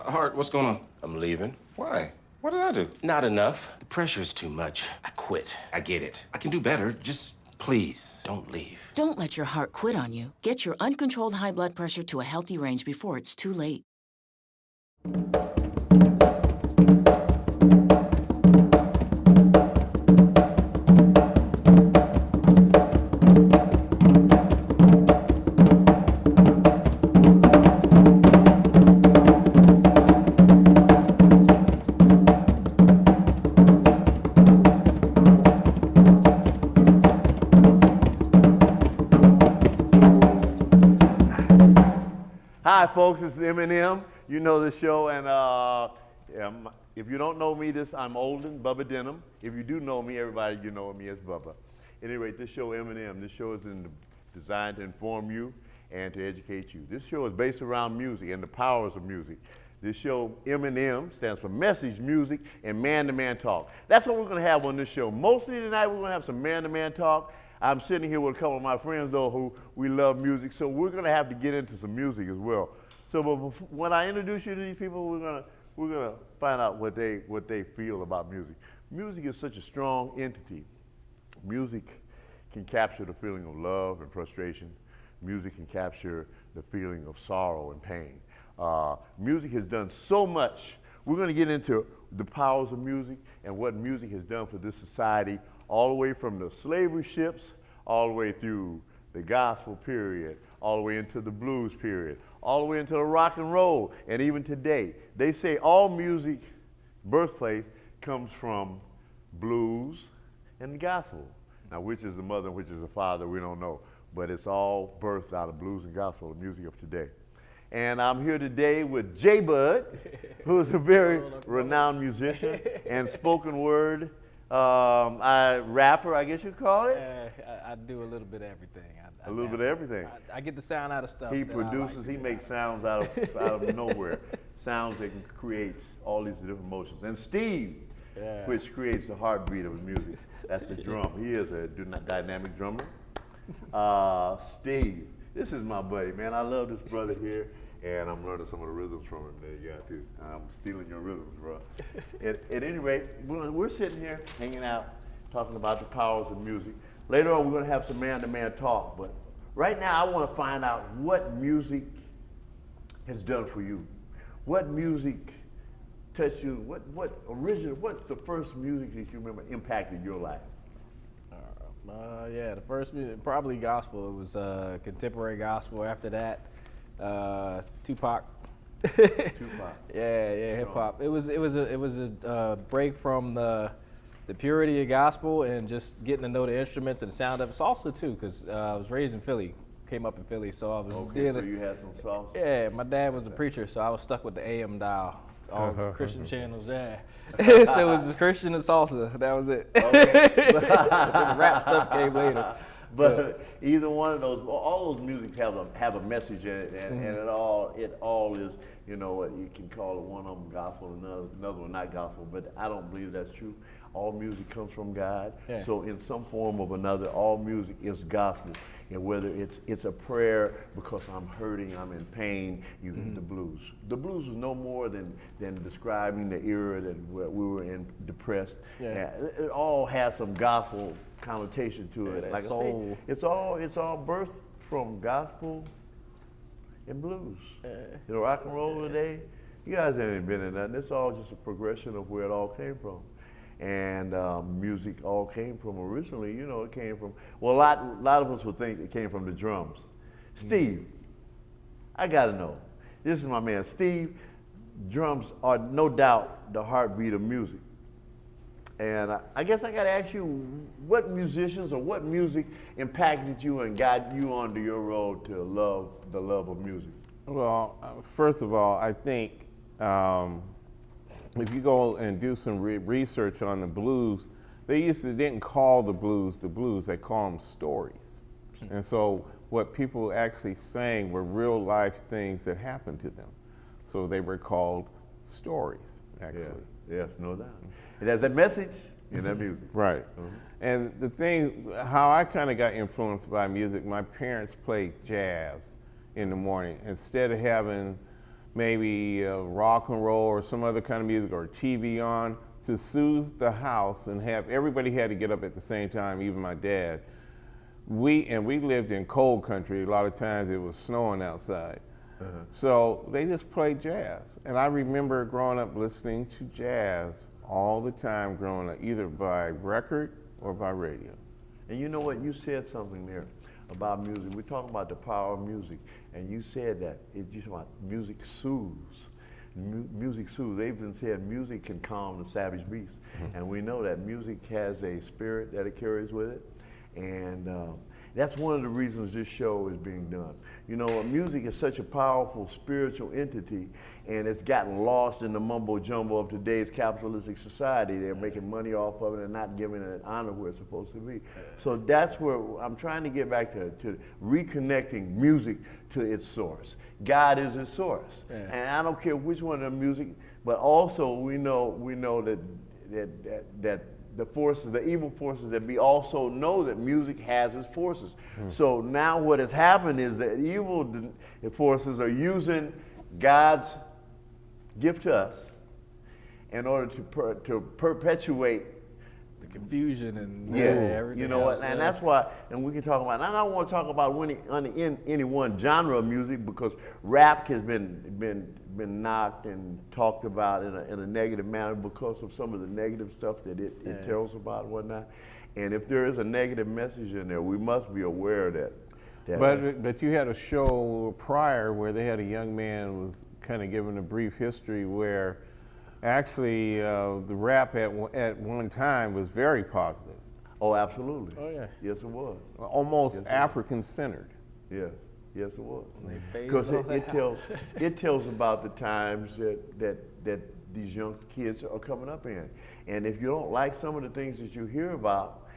Hart, what's going on? I'm leaving. Why? What did I do? Not enough. The pressure's too much. I quit. I get it. I can do better. Just please Don't leave. Don't let your heart quit on you. Get your uncontrolled high blood pressure to a healthy range before it's too late. Hi, folks. This is Eminem. You know this show, and if you don't know me, I'm Olden, Bubba Denham. If you do know me, everybody you know me as Bubba. At any rate, this show, Eminem, this show is designed to inform you and to educate you. This show is based around music and the powers of music. This show, Eminem, stands for Message, Music, and Man-to-Man Talk. That's what we're going to have on this show. Mostly tonight, we're going to have some man-to-man talk. I'm sitting here with a couple of my friends, though, who we love music, so we're going to have to get into some music as well. So, but when I introduce you to these people, we're gonna find out what they feel about music. Music is such a strong entity. Music can capture the feeling of love and frustration. Music can capture the feeling of sorrow and pain. Music has done so much. We're going to get into the powers of music and what music has done for this society, all the way from the slavery ships, all the way through the gospel period, all the way into the blues period, all the way into the rock and roll, and even today. They say all music birthplace comes from blues and the gospel. Now, which is the mother and which is the father, we don't know, but it's all birthed out of blues and gospel, the music of today. And I'm here today with J. Bud, who is a very renowned musician and spoken word rapper, I guess you'd call it. I do a little bit of everything. A little bit of everything. I get the sound out of stuff. He produces, he makes sounds out of nowhere. Sounds that can create all these different emotions. And Steve, which creates the heartbeat of music. That's the drum. He is a dynamic drummer. Steve, this is my buddy, man. I love this brother here, and I'm learning some of the rhythms from him. There you got to. I'm stealing your rhythms, bro. At any rate, we're sitting here hanging out, talking about the powers of music. Later on, we're going to have some man-to-man talk, but right now, I want to find out what music has done for you. What music touched you? What's the first music that you remember impacted your life? The first music, probably gospel. It was contemporary gospel. After that, Tupac. Tupac. Yeah, hip hop. It was a break from the purity of gospel and just getting to know the instruments and the sound of it. Salsa too, because I was raised in Philly, came up in Philly, so I was. Okay, so you had some salsa. Yeah, my dad was a preacher, so I was stuck with the AM dial. All Christian channels, yeah. So it was just Christian and salsa. That was it. Okay. The rap stuff came later. But either one of those, all those music have a message in it, and it all is, you know, you can call it one of them gospel, another one not gospel, but I don't believe that's true. All music comes from God, so in some form or another, all music is gospel. And whether it's a prayer because I'm hurting, I'm in pain, you get the blues. The blues was no more than describing the era that we were in, depressed. Yeah. It all has some gospel connotation to it. Like soul. I say, it's all birthed from gospel and blues. You know, rock and roll today, you guys ain't been in nothing. It's all just a progression of where it all came from. And music all came from originally, you know, it came from, well, a lot of us would think it came from the drums. Steve, I gotta know, this is my man, Steve, drums are no doubt the heartbeat of music. And I guess I gotta ask you, what musicians or what music impacted you and got you onto your road to the love of music? Well, first of all, I think if you go and do some research on the blues, they didn't call the blues, they call them stories. And so what people actually sang were real life things that happened to them. So they were called stories, actually. Yeah. Yes, no doubt. It has that message in that music. Right. And the thing, how I kind of got influenced by music, my parents played jazz in the morning. Instead of having maybe rock and roll or some other kind of music or TV on to soothe the house and have everybody had to get up at the same time, even my dad. We lived in cold country. A lot of times it was snowing outside. So they just played jazz. And I remember growing up listening to jazz all the time growing up, either by record or by radio. And you know what, you said something there about music. We're talking about the power of music, and you said that it's just about music soothes. Music soothes. They've even said music can calm the savage beast. And we know that music has a spirit that it carries with it. And that's one of the reasons this show is being done. You know, music is such a powerful spiritual entity, and it's gotten lost in the mumbo jumbo of today's capitalistic society. They're making money off of it and not giving it honor where it's supposed to be. So that's where I'm trying to get back to reconnecting music to its source. God is its source. And I don't care which one of the music, but also we know that the forces, the evil forces that we also know that music has its forces. So now what has happened is that evil forces are using God's gift to us in order to perpetuate The confusion and everything you know else, what, and that's why, and we can talk about, and I don't want to talk about any one genre of music because rap has been knocked and talked about in a negative manner because of some of the negative stuff that it tells about and whatnot. And if there is a negative message in there, we must be aware of that. But you had a show prior where they had a young man was kind of given a brief history where actually the rap at one time was very positive. Oh, absolutely. Oh, yeah. Yes, it was. Almost African-centered. Yes. Yes, it was. They Because phased all that it tells about the times that these young kids are coming up in. And if you don't like some of the things that you hear about,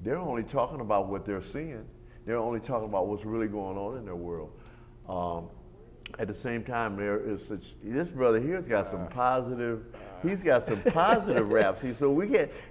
they're only talking about what they're seeing. They're only talking about what's really going on in their world. At the same time, there is this brother here's got some positive. He's got some positive rap. See, so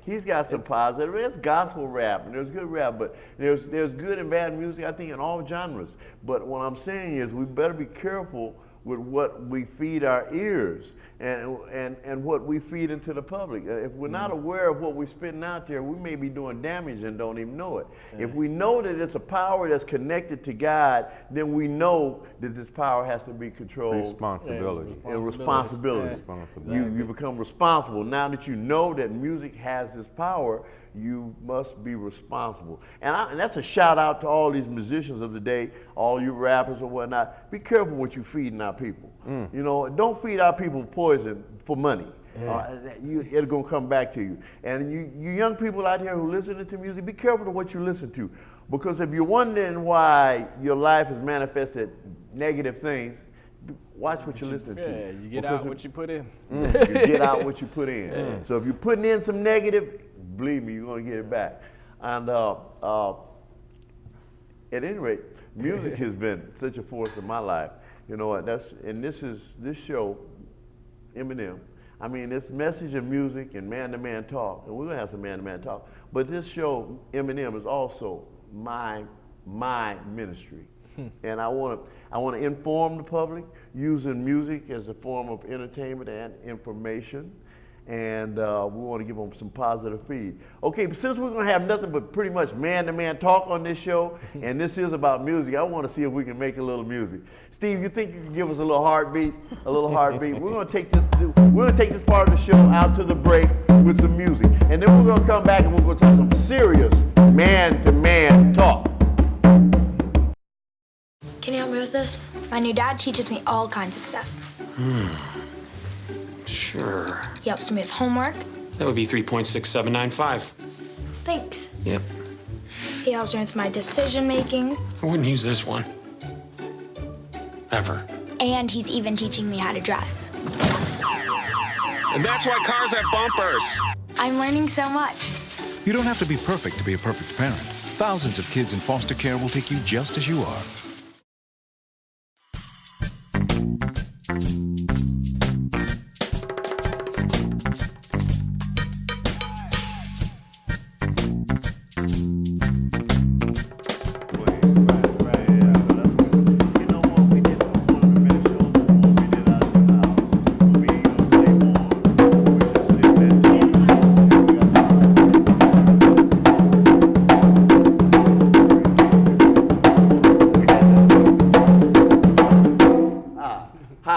he's got some positive. There's gospel rap and there's good rap, but there's good and bad music, I think, in all genres. But what I'm saying is we better be careful with what we feed our ears and what we feed into the public. If we're not aware of what we're spitting out there, we may be doing damage and don't even know it. If we know that it's a power that's connected to God, then we know that this power has to be controlled. Responsibility. Responsibility. You become responsible. Now that you know that music has this power, you must be responsible. And that's a shout out to all these musicians of the day, all you rappers or whatnot. Be careful what you feeding our people. You know, don't feed our people poison for money. It's gonna come back to you. And you young people out here who listen to music, be careful to what you listen to. Because if you're wondering why your life has manifested negative things, watch what you're listening to. Yeah, you get out what you put in. You get out what you put in. So if you're putting in some negative, believe me, you're going to get it back. And at any rate, music has been such a force in my life. You know, this show, Eminem. I mean, this message of music and man-to-man talk, and we're going to have some man-to-man talk, but this show, Eminem, is also my ministry. And I want to inform the public using music as a form of entertainment and information. And we want to give them some positive feed. Okay, but since we're going to have nothing but pretty much man-to-man talk on this show, and this is about music, I want to see if we can make a little music. Steve, you think you can give us a little heartbeat? A little heartbeat. We're going to take this part of the show out to the break with some music, and then we're going to come back and we're going to talk some serious man-to-man talk. Can you help me with this? My new dad teaches me all kinds of stuff. Sure. He helps me with homework. That would be 3.6795. Thanks. Yep. He helps me with my decision making. I wouldn't use this one. Ever. And he's even teaching me how to drive. And that's why cars have bumpers. I'm learning so much. You don't have to be perfect to be a perfect parent. Thousands of kids in foster care will take you just as you are.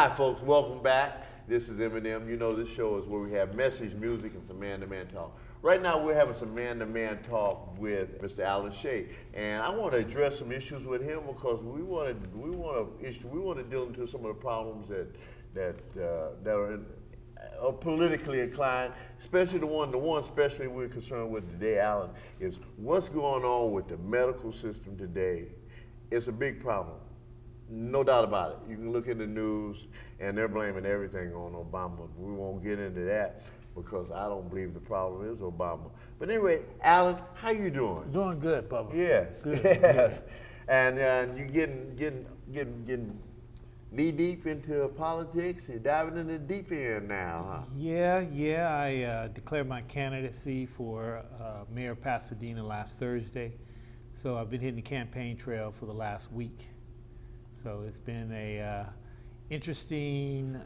Hi, folks. Welcome back. This is Eminem. You know, this show is where we have message, music, and some man-to-man talk. Right now, we're having some man-to-man talk with Mr. Allen Shay, and I want to address some issues with him because we want to deal into some of the problems that are politically inclined, especially the one especially we're concerned with today, Allen, is what's going on with the medical system today. It's a big problem. No doubt about it. You can look in the news and they're blaming everything on Obama. We won't get into that because I don't believe the problem is Obama. But anyway, Allen, how you doing? Doing good, Bubba. Yes, Good. yes. And you getting knee deep into politics. You're diving in the deep end now, huh? Yeah. I declared my candidacy for mayor of Pasadena last Thursday. So I've been hitting the campaign trail for the last week. So it's been a interesting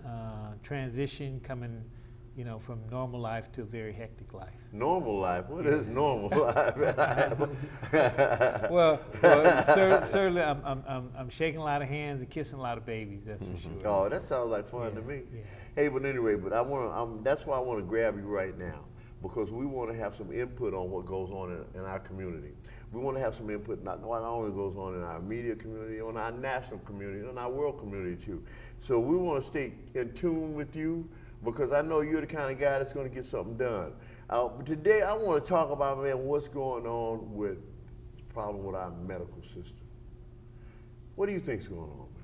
transition coming, from normal life to a very hectic life. Normal life? What is normal life? well, certainly I'm shaking a lot of hands and kissing a lot of babies. That's for sure. Oh, that sounds like fun to me. Yeah. Hey, but anyway, that's why I want to grab you right now, because we want to have some input on what goes on in our community. We want to have some input not only goes on in our media community, on our national community, on our world community too. So we want to stay in tune with you because I know you're the kind of guy that's going to get something done. But today I want to talk about, man, what's going on with the problem with our medical system. What do you think's going on, man?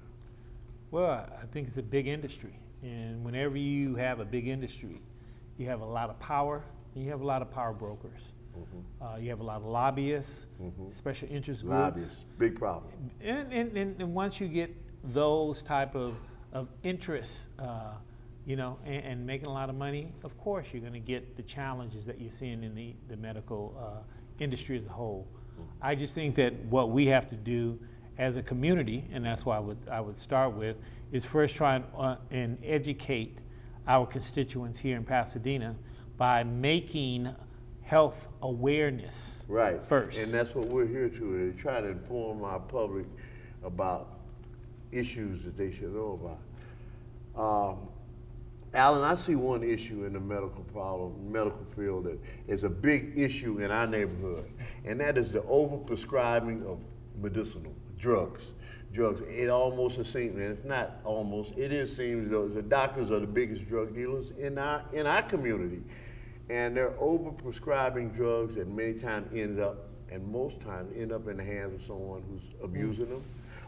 Well, I think it's a big industry. And whenever you have a big industry, you have a lot of power and you have a lot of power brokers. You have a lot of lobbyists, special interest groups. Lobbyists, big problem. And once you get those type of interests, and making a lot of money, of course you're going to get the challenges that you're seeing in the medical industry as a whole. I just think that what we have to do as a community, and that's why I would start with, is first try and educate our constituents here in Pasadena by making health awareness first. And that's what we're here to try to inform our public about issues that they should know about. Allen, I see one issue in the medical field that is a big issue in our neighborhood, and that is the overprescribing of medicinal drugs. It almost seems, and it's not almost, seems the doctors are the biggest drug dealers in our community. And they're overprescribing drugs that many times most times end up in the hands of someone who's abusing them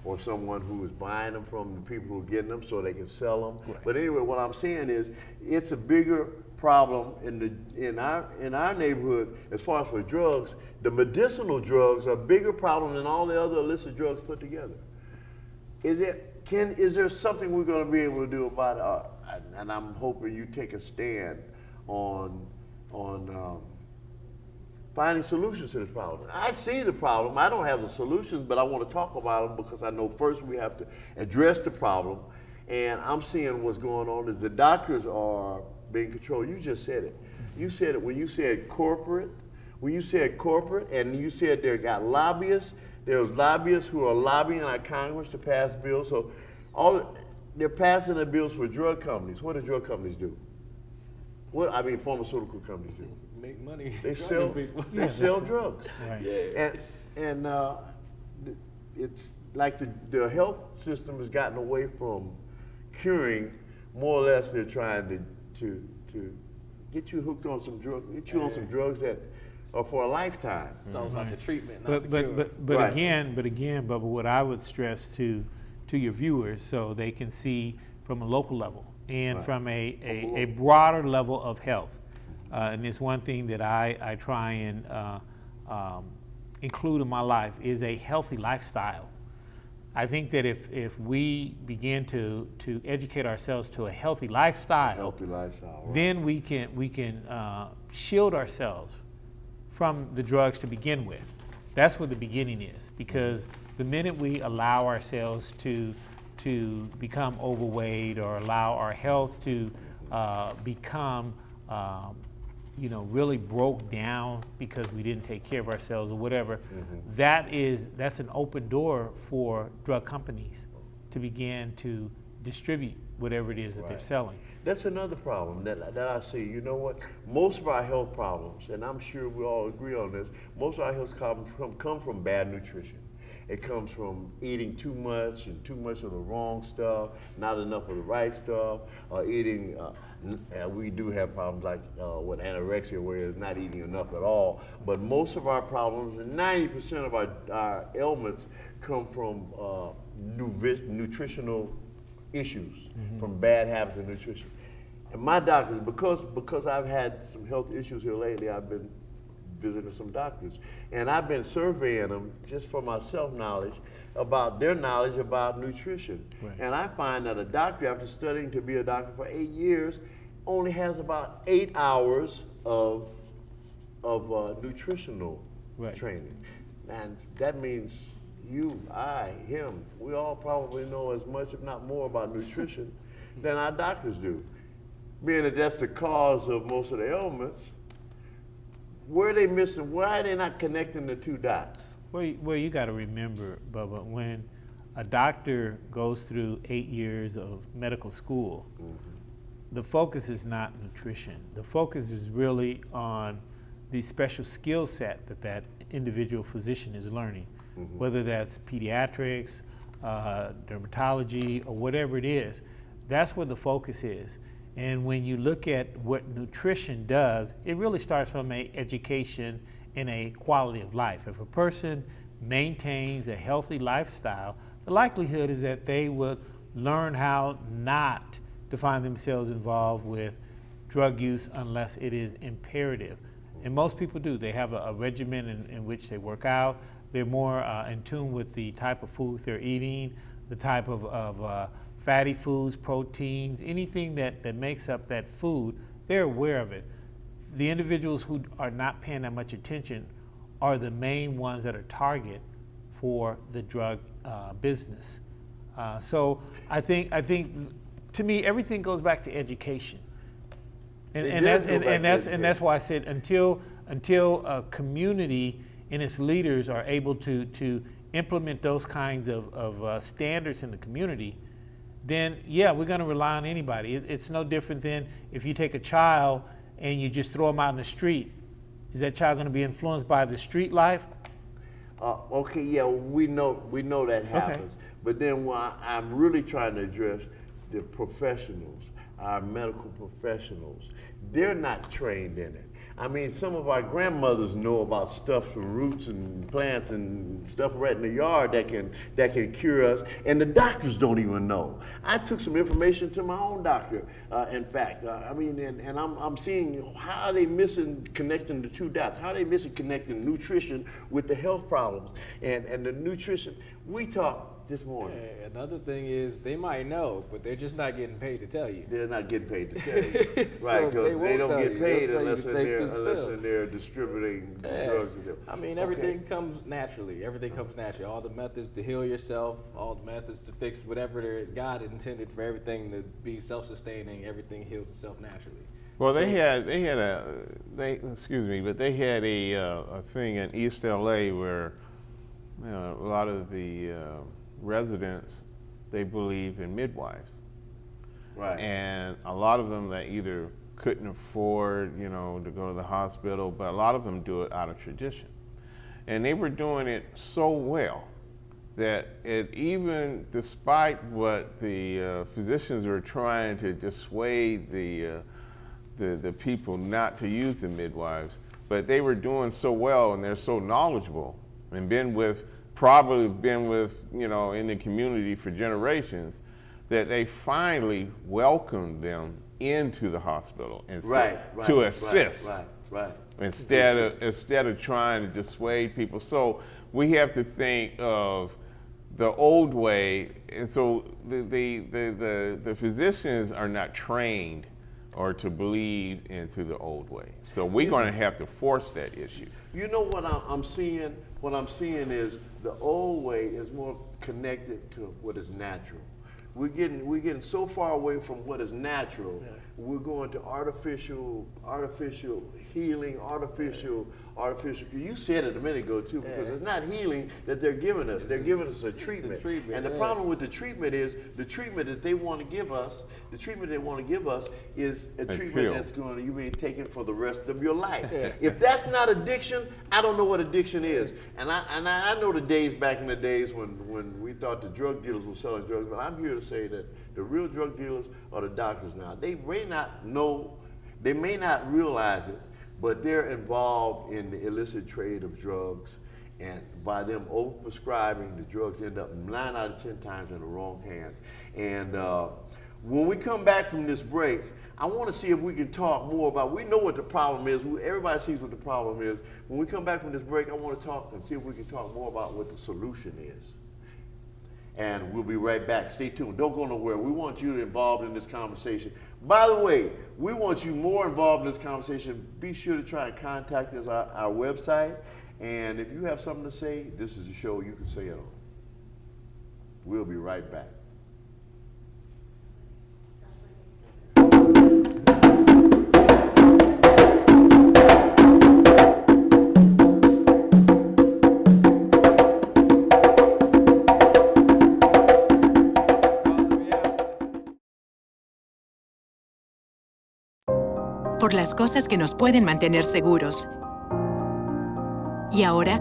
or someone who is buying them from the people who are getting them so they can sell them. Right. But anyway, what I'm saying is it's a bigger problem in our neighborhood as far as for drugs. The medicinal drugs are a bigger problem than all the other illicit drugs put together. Is there something we're going to be able to do about it? And I'm hoping you take a stand on finding solutions to this problem. I see the problem. I don't have the solutions, but I want to talk about them because I know first we have to address the problem. And I'm seeing what's going on is the doctors are being controlled. You just said it. You said it when you said corporate. When you said corporate, and you said they got lobbyists. There's lobbyists who are lobbying our Congress to pass bills. So they're passing the bills for drug companies. What do drug companies do? Pharmaceutical companies do. Make money. They sell drugs. Right. Yeah. And it's like the health system has gotten away from curing. More or less, they're trying to get you hooked on some drugs, get you on some drugs that are for a lifetime. It's all about the treatment, But Right. again, Bubba, what I would stress to your viewers so they can see from a local level and from a broader level of health. And it's one thing that I try and include in my life is a healthy lifestyle. I think that if we begin to educate ourselves to a healthy lifestyle, Right. then we can shield ourselves from the drugs to begin with. That's what the beginning is, because the minute we allow ourselves to become overweight or allow our health to become really broke down because we didn't take care of ourselves or whatever, that's an open door for drug companies to begin to distribute whatever it is that they're selling. That's another problem that I see. You know what? Most of our health problems, and I'm sure we all agree on this, most of our health problems come from bad nutrition. It comes from eating too much and too much of the wrong stuff, not enough of the right stuff, or eating, we do have problems like with anorexia where it's not eating enough at all, but most of our problems, and 90% of our ailments come from nutritional issues, from bad habits of nutrition. And my doctors, because I've had some health issues here lately, I've been visiting some doctors, and I've been surveying them just for my self-knowledge about their knowledge about nutrition. Right. And I find that a doctor, after studying to be a doctor for 8 years, only has about 8 hours of nutritional training. And that means you, I, him, we all probably know as much, if not more, about nutrition than our doctors do. Being that that's the cause of most of the ailments, where are they missing? Why are they not connecting the two dots? Well, you got to remember, Bubba, when a doctor goes through 8 years of medical school, the focus is not nutrition. The focus is really on the special skill set that individual physician is learning, whether that's pediatrics, dermatology, or whatever it is. That's where the focus is. And when you look at what nutrition does, it really starts from an education and a quality of life. If a person maintains a healthy lifestyle, the likelihood is that they will learn how not to find themselves involved with drug use unless it is imperative. And most people do. They have a regimen in which they work out. They're more in tune with the type of food they're eating, the type of fatty foods, proteins, anything that makes up that food, they're aware of it. The individuals who are not paying that much attention are the main ones that are target for the drug business. So I think to me, everything goes back to education. And that's why I said until a community and its leaders are able to implement those kinds of standards in the community, then yeah, we're going to rely on anybody. It's no different than if you take a child and you just throw them out in the street. Is that child going to be influenced by the street life? Okay, yeah, we know that happens. Okay. But then what I'm really trying to address the professionals, our medical professionals. They're not trained in it. I mean, some of our grandmothers know about stuff from roots and plants and stuff right in the yard that can cure us, and the doctors don't even know. I took some information to my own doctor, in fact. I mean, and I'm seeing how are they missing connecting the two dots? How are they missing connecting nutrition with the health problems? And the nutrition, we talked this morning. Yeah, another thing is they might know, but they're just not getting paid to tell you. They're not getting paid to tell you. Right, because they don't get paid unless they're distributing drugs. I mean, everything comes naturally. Everything comes naturally. All the methods to heal yourself, all the methods to fix whatever there is. God intended for everything to be self-sustaining. Everything heals itself naturally. Well, they had a thing in East LA where a lot of the residents, they believe in midwives. Right. And a lot of them that either couldn't afford, to go to the hospital, but a lot of them do it out of tradition. And they were doing it so well that even despite what the physicians were trying to dissuade the people not to use the midwives, but they were doing so well and they're so knowledgeable and probably been with, in the community for generations, that they finally welcomed them into the hospital and to assist. Right. Instead of trying to dissuade people. So we have to think of the old way, and so the physicians are not trained or to believe into the old way. So we're going to have to force that issue. You know what I'm seeing? What I'm seeing is the old way is more connected to what is natural. We're getting so far away from what is natural. Yeah. We're going to artificial healing, artificial. You said it a minute ago too, because it's not healing that they're giving us. They're giving us a treatment. And the problem with the treatment is the treatment that they want to give us. The treatment they want to give us is a treatment that's going to be taken for the rest of your life. If that's not addiction, I don't know what addiction is. And I know the days back in the days when we thought the drug dealers were selling drugs, but I'm here to say that the real drug dealers are the doctors now. They may not know, they may not realize it, but they're involved in the illicit trade of drugs, and by them overprescribing, the drugs end up 9 out of 10 times in the wrong hands. And when we come back from this break, I want to see if we can talk more about, we know what the problem is, everybody sees what the problem is. When we come back from this break, I want to talk and see if we can talk more about what the solution is. And we'll be right back. Stay tuned. Don't go nowhere. We want you involved in this conversation. By the way, we want you more involved in this conversation. Be sure to try and contact us at our website. And if you have something to say, this is a show you can say it on. We'll be right back. Por las cosas que nos pueden mantener seguros. Y ahora,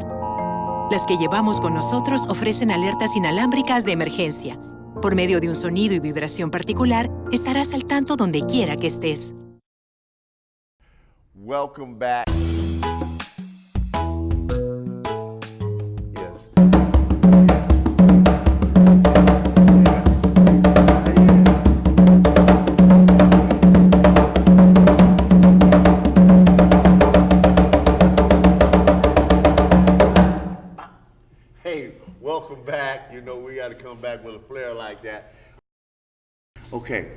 las que llevamos con nosotros ofrecen alertas inalámbricas de emergencia. Por medio de un sonido y vibración particular, estarás al tanto donde quiera que estés. Welcome back. Welcome back. You know, we got to come back with a flair like that. Okay,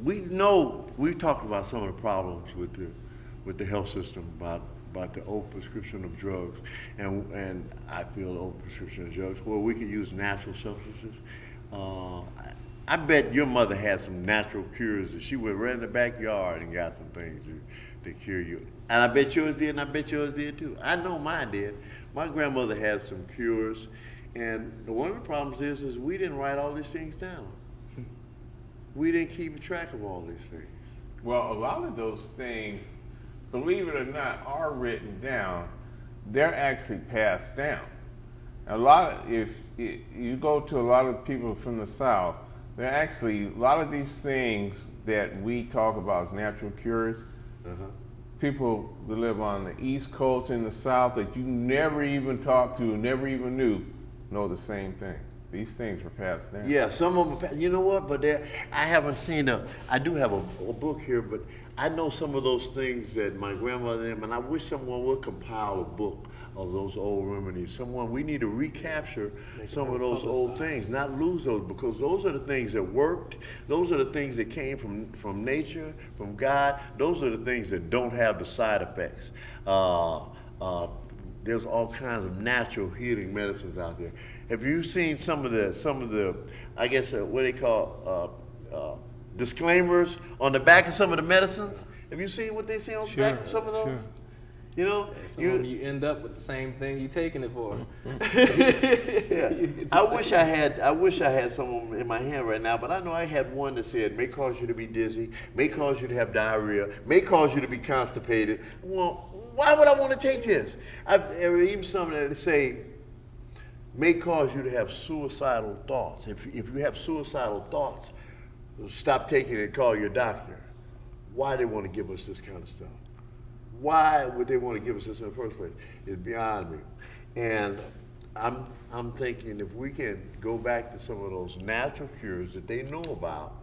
we know we talked about some of the problems with the health system about the overprescription of drugs, and I feel overprescription of drugs. Well, we could use natural substances. I bet your mother had some natural cures that she went right in the backyard and got some things to cure you. And I bet yours did, and I bet yours did too. I know mine did. My grandmother had some cures, and one of the problems is we didn't write all these things down. We didn't keep track of all these things. Well, a lot of those things, believe it or not, are written down. They're actually passed down. If you go to a lot of people from the South, they're actually, a lot of these things that we talk about as natural cures, people that live on the East Coast in the South that you never even talked to, never even knew, know the same thing. These things were passed down. Yeah, some of them, you know what, but I haven't seen I do have a book here, but I know some of those things that my grandmother and I wish someone would compile a book of those old remedies. We need to recapture some of those old things, not lose those, because those are the things that worked. Those are the things that came from nature, from God. Those are the things that don't have the side effects. There's all kinds of natural healing medicines out there. Have you seen some of the I guess what they call disclaimers on the back of some of the medicines? Have you seen what they say on the back of some of those? Sure. You know, you end up with the same thing you're taking it for. Yeah. I wish I had some in my hand right now, but I know I had one that said may cause you to be dizzy, may cause you to have diarrhea, may cause you to be constipated. Well, why would I want to take this? Even some that say may cause you to have suicidal thoughts. If you have suicidal thoughts, stop taking it and call your doctor. Why they want to give us this kind of stuff? Why would they want to give us this in the first place? It's beyond me. And I'm thinking if we can go back to some of those natural cures that they know about,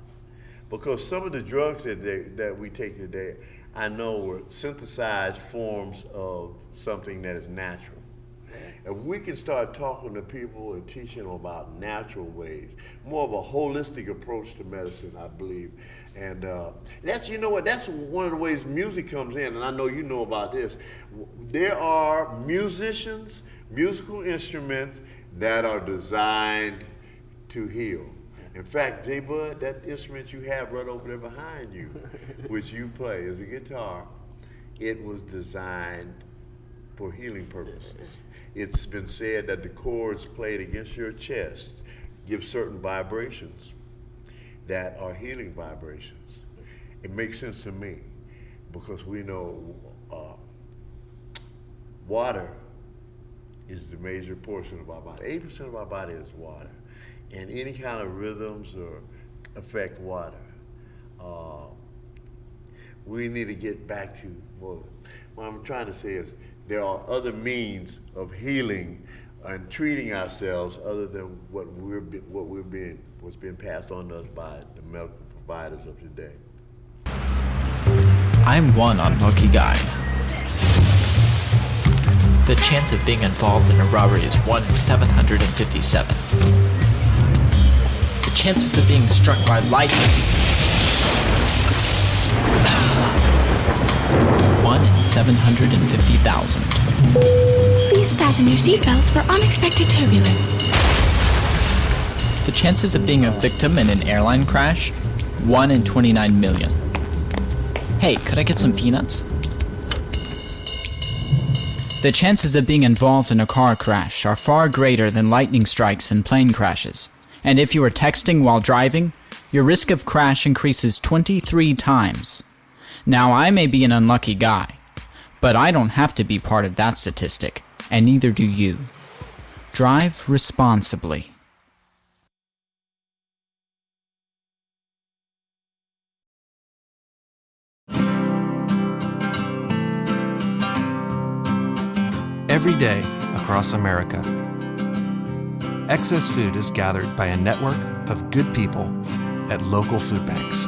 because some of the drugs that we take today, I know were synthesized forms of something that is natural. If we can start talking to people and teaching them about natural ways, more of a holistic approach to medicine, I believe. And that's, you know what, that's one of the ways music comes in, and I know you know about this. There are musicians, musical instruments that are designed to heal. In fact, J. Bud, that instrument you have right over there behind you, which you play as a guitar, it was designed for healing purposes. It's been said that the chords played against your chest give certain vibrations that are healing vibrations. It makes sense to me because we know water is the major portion of our body. 80% of our body is water. And any kind of rhythms or affect water. We need to get back to, well, what I'm trying to say is there are other means of healing and treating ourselves other than what's being passed on to us by the medical providers of today. I'm one unlucky guy. The chance of being involved in a robbery is 1 in 757. The chances of being struck by lightning 1 in 750,000. Please fasten your seatbelts for unexpected turbulence. The chances of being a victim in an airline crash 1 in 29 million. Hey, could I get some peanuts? The chances of being involved in a car crash are far greater than lightning strikes and plane crashes. And if you are texting while driving, your risk of crash increases 23 times. Now, I may be an unlucky guy, but I don't have to be part of that statistic, and neither do you. Drive responsibly. Every day across America, excess food is gathered by a network of good people at local food banks,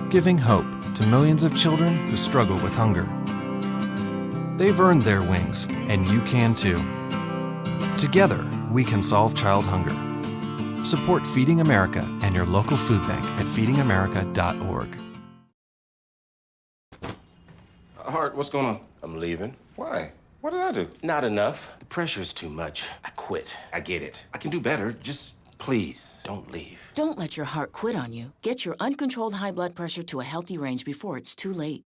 giving hope to millions of children who struggle with hunger. They've earned their wings, and you can too. Together, we can solve child hunger. Support Feeding America and your local food bank at feedingamerica.org. Hart, what's going on? I'm leaving. Why? What did I do? Not enough. The pressure's too much. I quit. I get it. I can do better. Just please. Don't leave. Don't let your heart quit on you. Get your uncontrolled high blood pressure to a healthy range before it's too late.